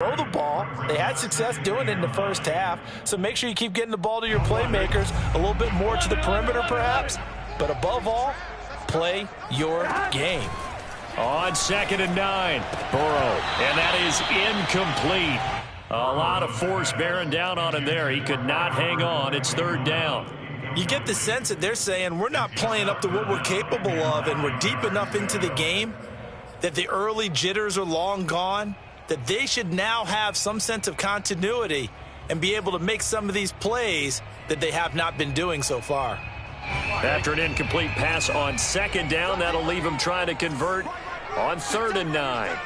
throw the ball. They had success doing it in the first half, so make sure you keep getting the ball to your playmakers, a little bit more to the perimeter perhaps, but above all, play your game. On 2nd and 9, Burrow, and that is incomplete. A lot of force bearing down on him there. He could not hang on. It's 3rd down. You get the sense that they're saying we're not playing up to what we're capable of, and we're deep enough into the game that the early jitters are long gone, that they should now have some sense of continuity and be able to make some of these plays that they have not been doing so far. After an incomplete pass on 2nd down, that'll leave them trying to convert on 3rd and 9.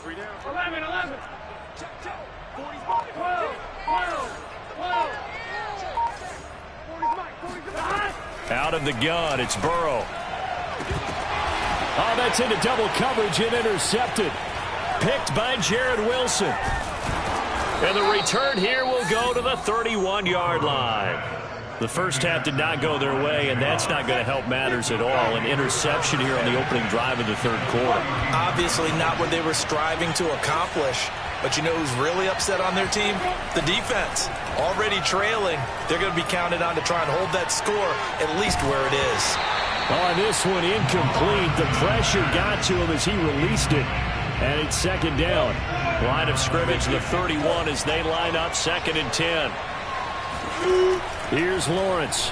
11. Out of the gun, it's Burrow. Oh, that's into double coverage and intercepted. Picked by Jared Wilson. And the return here will go to the 31-yard line. The first half did not go their way, and that's not going to help matters at all. An interception here on the opening drive of the 3rd quarter. Obviously not what they were striving to accomplish. But you know who's really upset on their team? The defense. Already trailing. They're going to be counted on to try and hold that score at least where it is. On this one, incomplete. The pressure got to him as he released it. And it's 2nd down. Line of scrimmage, the 31 as they line up 2nd and 10. Here's Lawrence.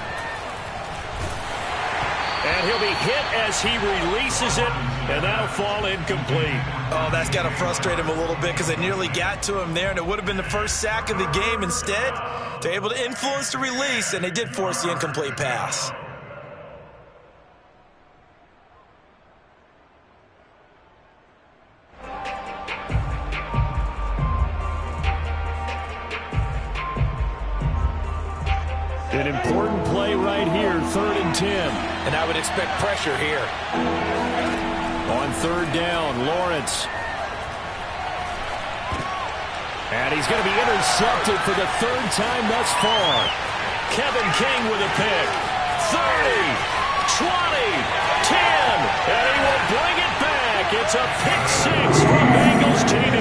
And he'll be hit as he releases it, and that'll fall incomplete. Oh, that's got to frustrate him a little bit because they nearly got to him there, and it would have been the first sack of the game. Instead, they're able to influence the release, and they did force the incomplete pass. An important play right here, 3rd and 10. And I would expect pressure here. On 3rd down, Lawrence. And he's going to be intercepted for the 3rd time thus far. Kevin King with a pick. 30, 20, 10, and he will bring it back. It's a pick 6 from Bengals TD.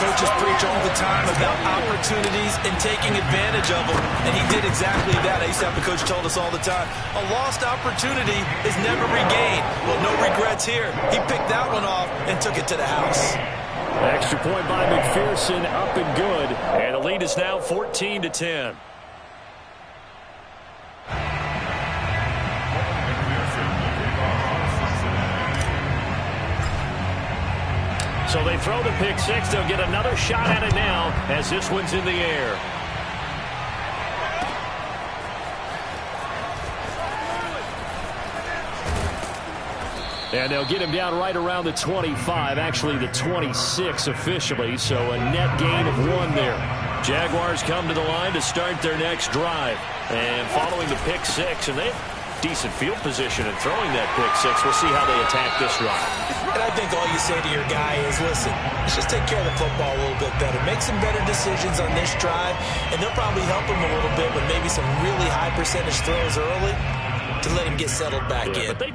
Coaches preach all the time about opportunities and taking advantage of them, and he did exactly that. I used to have a coach told us all the time, a lost opportunity is never regained. Well, no regrets here. He picked that one off and took it to the house. Extra point by McPherson, up and good, and the lead is now 14-10. So they throw the pick 6. They'll get another shot at it now as this one's in the air. And they'll get him down right around the 25, actually the 26 officially, so a net gain of 1 there. Jaguars come to the line to start their next drive. And following the pick 6, and they have decent field position in throwing that pick 6. We'll see how they attack this drive. And I think all you say to your guy is, listen, let's just take care of the football a little bit better. Make some better decisions on this drive, and they'll probably help him a little bit with maybe some really high percentage throws early to let him get settled back in. But they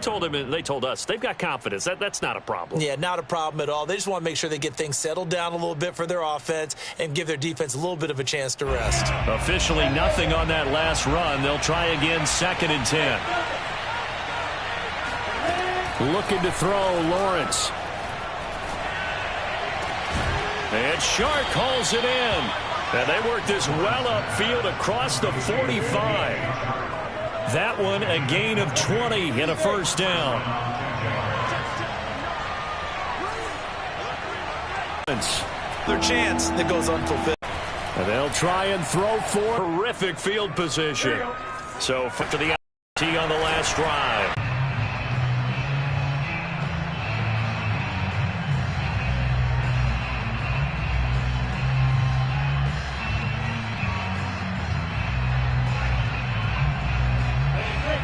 told us they've got confidence. That's not a problem. Yeah, not a problem at all. They just want to make sure they get things settled down a little bit for their offense and give their defense a little bit of a chance to rest. Officially nothing on that last run. They'll try again 2nd and 10. Looking to throw, Lawrence. And Shark hauls it in. And they work this well upfield across the 45. That one a gain of 20 and a 1st down. Their chance that goes unfulfilled. And they'll try and throw for terrific field position. So for the T on the last drive.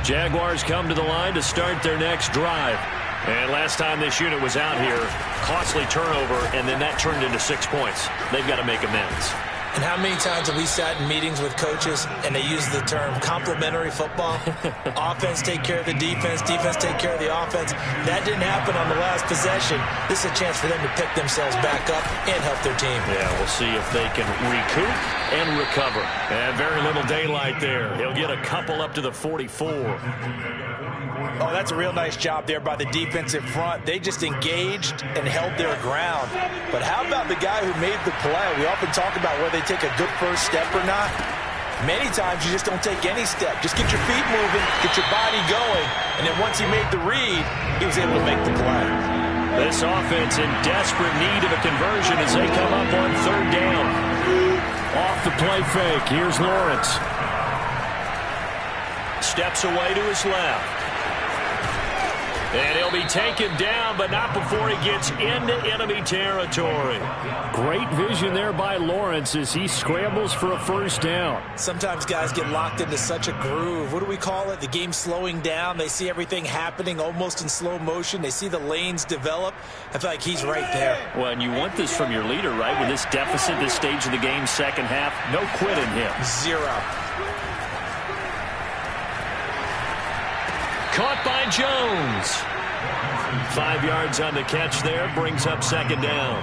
Jaguars come to the line to start their next drive. And last time this unit was out here, costly turnover, and then that turned into 6 points. They've got to make amends. And how many times have we sat in meetings with coaches and they use the term complementary football? Offense take care of the defense, defense take care of the offense. That didn't happen on the last possession. This is a chance for them to pick themselves back up and help their team. Yeah, we'll see if they can recoup and recover. And very little daylight there. He'll get a couple up to the 44. Oh, that's a real nice job there by the defensive front. They just engaged and held their ground. But how about the guy who made the play? We often talk about whether they take a good first step or not. Many times you just don't take any step. Just get your feet moving, get your body going, and then once he made the read, he was able to make the play. This offense in desperate need of a conversion as they come up on third down. Off the play fake, here's Lawrence. Steps away to his left. And he'll be taken down, but not before he gets into enemy territory. Great vision there by Lawrence as he scrambles for a first down. Sometimes guys get locked into such a groove. What do we call it? The game's slowing down. They see everything happening almost in slow motion. They see the lanes develop. I feel like he's right there. Well, and you want this from your leader, right? With this deficit, this stage of the game, second half, no quitting him. Zero. Caught by Jones. 5 yards on the catch there, brings up second down.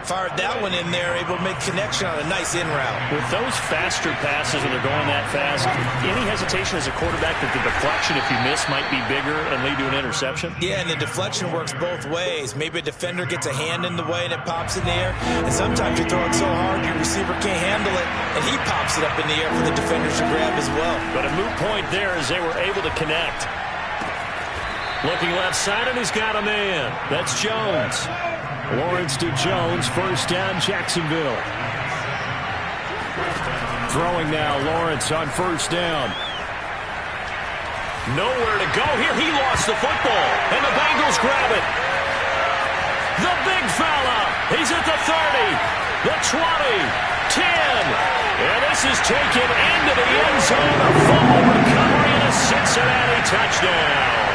Fired that one in there, able to make connection on a nice in route. With those faster passes and they're going that fast, any hesitation as a quarterback that the deflection, if you miss, might be bigger and lead to an interception? Yeah, and the deflection works both ways. Maybe a defender gets a hand in the way and it pops in the air, and sometimes you throw it so hard your receiver can't handle it, and he pops it up in the air for the defenders to grab as well. But a moot point there as they were able to connect. Looking left side, and he's got a man. That's Jones. Lawrence to Jones, first down, Jacksonville. Throwing now, Lawrence on first down. Nowhere to go here. He lost the football, and the Bengals grab it. The big fella. He's at the 30, the 20, 10. And this is taken into the end zone. A fumble recovery and a Cincinnati touchdown.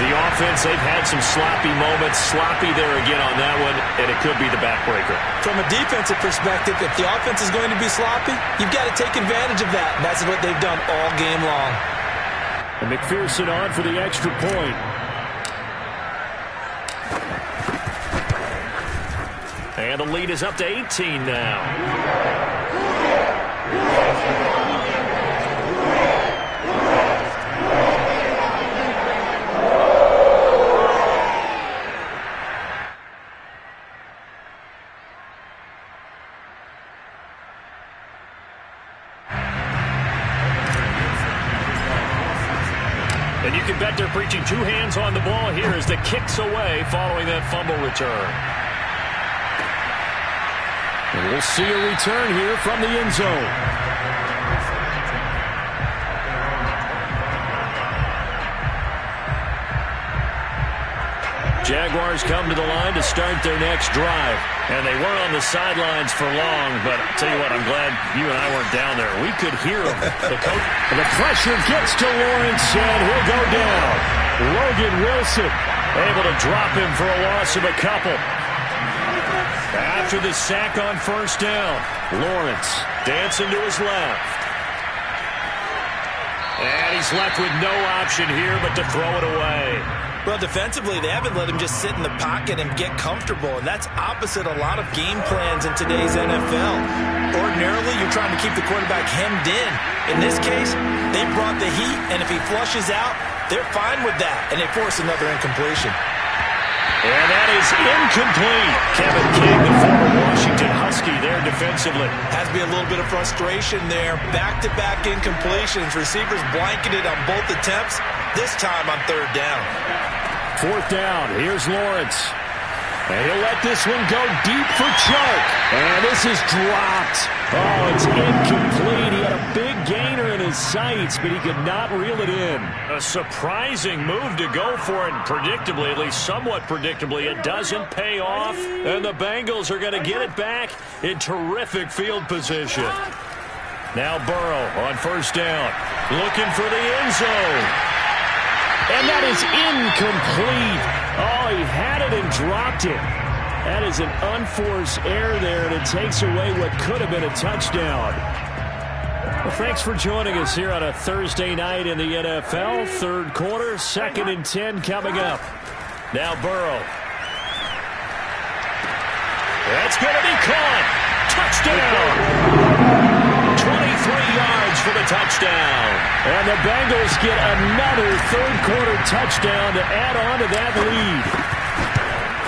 The offense, they've had some sloppy moments. Sloppy there again on that one, and it could be the backbreaker. From a defensive perspective, if the offense is going to be sloppy, you've got to take advantage of that. And that's what they've done all game long. And McPherson on for the extra point. And the lead is up to 18 now. And you can bet they're preaching two hands on the ball here as the kick's away following that fumble return. And we'll see a return here from the end zone. Jaguars come to the line to start their next drive. And they weren't on the sidelines for long, but I'll tell you what, I'm glad you and I weren't down there. We could hear them. The coach, and the pressure gets to Lawrence, and he'll go down. Logan Wilson able to drop him for a loss of a couple. After the sack on first down, Lawrence dancing to his left. And he's left with no option here but to throw it away. Well, defensively, they haven't let him just sit in the pocket and get comfortable, and that's opposite a lot of game plans in today's NFL. Ordinarily, you're trying to keep the quarterback hemmed in. In this case, they brought the heat, and if he flushes out, they're fine with that, and they force another incompletion. And that is incomplete. Kevin King, the former Washington Husky, there defensively. Has to be a little bit of frustration there. Back-to-back incompletions. Receivers blanketed on both attempts, this time on third down. Fourth down, here's Lawrence. And he'll let this one go deep for Chark. And this is dropped. Oh, it's incomplete. He had a big gainer in his sights, but he could not reel it in. A surprising move to go for it, and predictably, at least somewhat predictably, it doesn't pay off. And the Bengals are going to get it back in terrific field position. Now Burrow on first down, looking for the end zone. And that is incomplete. Oh, he had it and dropped it. That is an unforced error there, and it takes away what could have been a touchdown. Well, thanks for joining us here on a Thursday night in the NFL. Third quarter, 2nd and 10 coming up. Now Burrow. That's going to be caught. Touchdown. 23 yards for the touchdown. And the Bengals get another third-quarter touchdown to add on to that lead.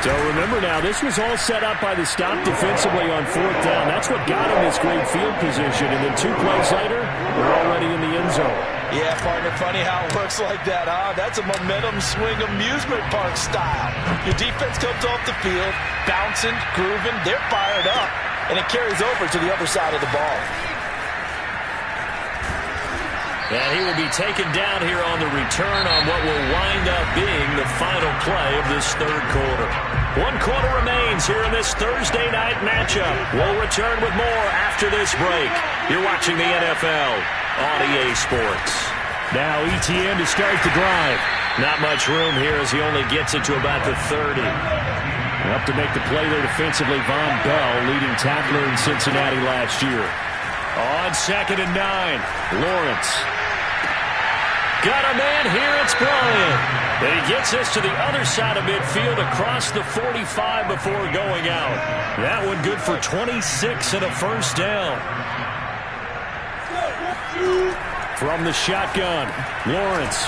So remember now, this was all set up by the stop defensively on 4th down. That's what got him this great field position. And then 2 plays later, they're already in the end zone. Yeah, partner, funny how it works like that, huh? That's a momentum swing amusement park style. Your defense comes off the field, bouncing, grooving, they're fired up, and it carries over to the other side of the ball. And he will be taken down here on the return on what will wind up being the final play of this third quarter. 1 quarter remains here in this Thursday night matchup. We'll return with more after this break. You're watching the NFL on EA Sports. Now ETN to start the drive. Not much room here as he only gets it to about the 30. Up to make the play there defensively, Von Bell, leading tackler in Cincinnati last year. On 2nd and 9, Lawrence. Got a man here, it's Bryant. And he gets this to the other side of midfield across the 45 before going out. That one good for 26 and a first down. From the shotgun, Lawrence.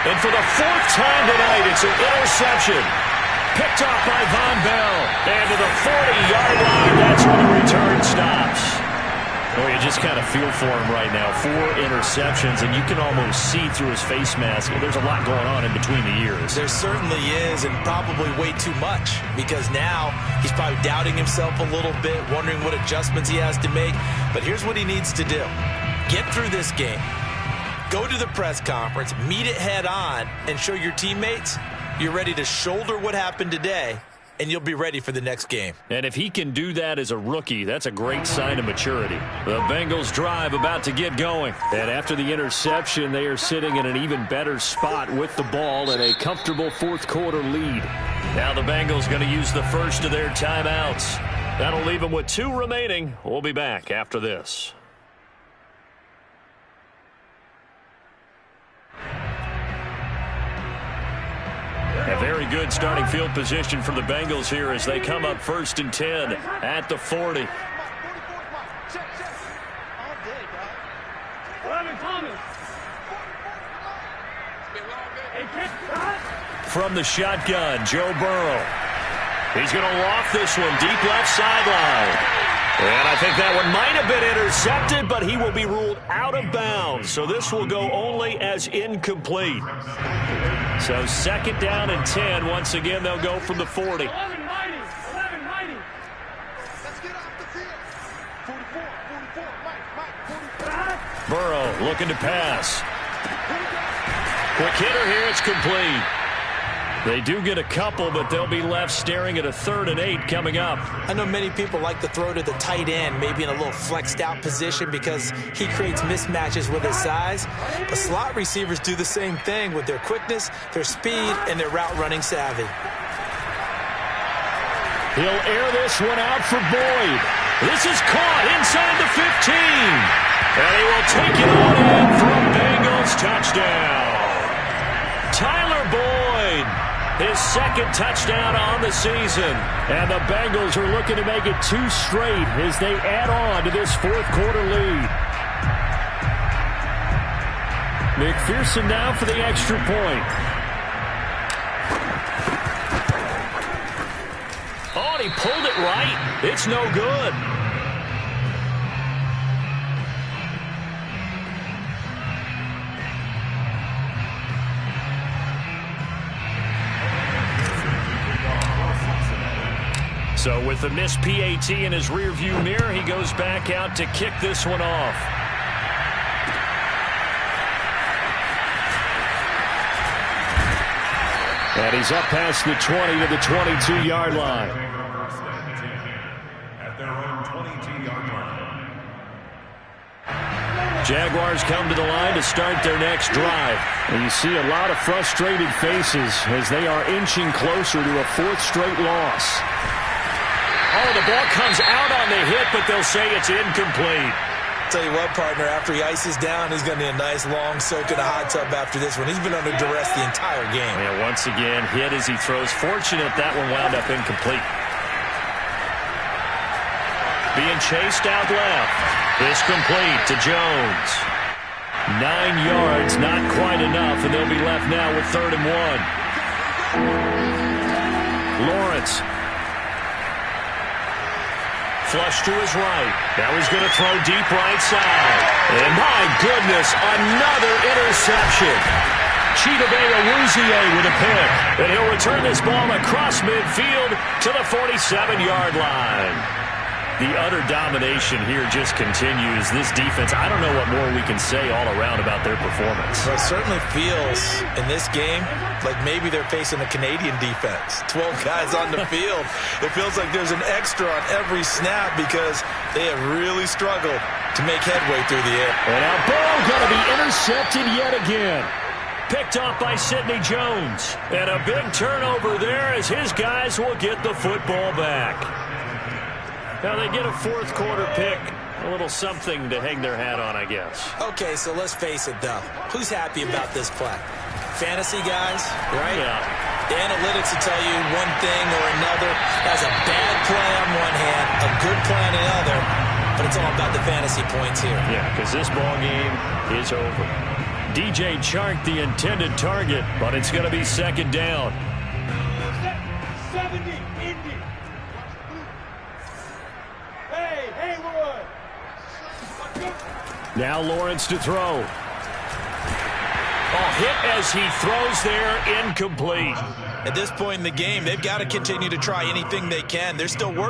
And for the 4th time tonight, it's an interception. Picked off by Von Bell. And to the 40-yard line, that's where the return stops. Oh, you just kind of feel for him right now. 4 interceptions, and you can almost see through his face mask. There's a lot going on in between the ears. There certainly is, and probably way too much, because now he's probably doubting himself a little bit, wondering what adjustments he has to make. But here's what he needs to do. Get through this game. Go to the press conference, meet it head on, and show your teammates you're ready to shoulder what happened today, and you'll be ready for the next game. And if he can do that as a rookie, that's a great sign of maturity. The Bengals drive about to get going. And after the interception, they are sitting in an even better spot with the ball and a comfortable 4th quarter lead. Now the Bengals going to use the first of their timeouts. That'll leave them with 2 remaining. We'll be back after this. A very good starting field position for the Bengals here as they come up 1st and 10 at the 40. From the shotgun, Joe Burrow. He's going to loft this one deep left sideline. And I think that one might have been intercepted, but he will be ruled out of bounds. So this will go only as incomplete. So 2nd down and 10. Once again, they'll go from the 40. Burrow looking to pass. Quick hitter here, it's complete. They do get a couple, but they'll be left staring at a 3rd and 8 coming up. I know many people like to throw to the tight end, maybe in a little flexed out position because he creates mismatches with his size. But slot receivers do the same thing with their quickness, their speed, and their route running savvy. He'll air this one out for Boyd. This is caught inside the 15. And he will take it on in for a Bengals touchdown. Tyler Boyd. His 2nd touchdown on the season. And the Bengals are looking to make it 2 straight as they add on to this 4th quarter lead. McPherson now for the extra point. Oh, and he pulled it right. It's no good. So with the missed PAT in his rearview mirror, he goes back out to kick this one off. And he's up past the 20 to the 22-yard line. At their own 22-yard line. Jaguars come to the line to start their next drive. And you see a lot of frustrated faces as they are inching closer to a fourth straight loss. Oh, the ball comes out on the hit, but they'll say it's incomplete. Tell you what, partner, after he ices down, he's going to need a nice long soak in a hot tub after this one. He's been under duress the entire game. And once again, hit as he throws. Fortunate that one wound up incomplete. Being chased out left. This complete to Jones. 9 yards, not quite enough, and they'll be left now with 3rd and 1. Lawrence. Flush to his right. Now he's going to throw deep right side. And my goodness, another interception. Chidobe Awuzie with a pick. And he'll return this ball across midfield to the 47-yard line. The utter domination here just continues. This defense, I don't know what more we can say all around about their performance. Well, it certainly feels in this game like maybe they're facing a Canadian defense. 12 guys on the field. It feels like there's an extra on every snap because they have really struggled to make headway through the air. And now ball going to be intercepted yet again. Picked off by Sidney Jones. And a big turnover there as his guys will get the football back. Now they get a fourth quarter pick. A little something to hang their hat on, I guess. Okay, so let's face it, though. Who's happy about this play? Fantasy guys, right? Yeah. The analytics will tell you one thing or another. Has a bad play on one hand, a good play on another, but it's all about the fantasy points here. Yeah, because this ball game is over. DJ Chark, the intended target, but it's going to be 2nd down. 70, Indy. Hey, Roy. Now Lawrence to throw. Oh, hit as he throws there, incomplete. At this point in the game, they've got to continue to try anything they can. They're still working.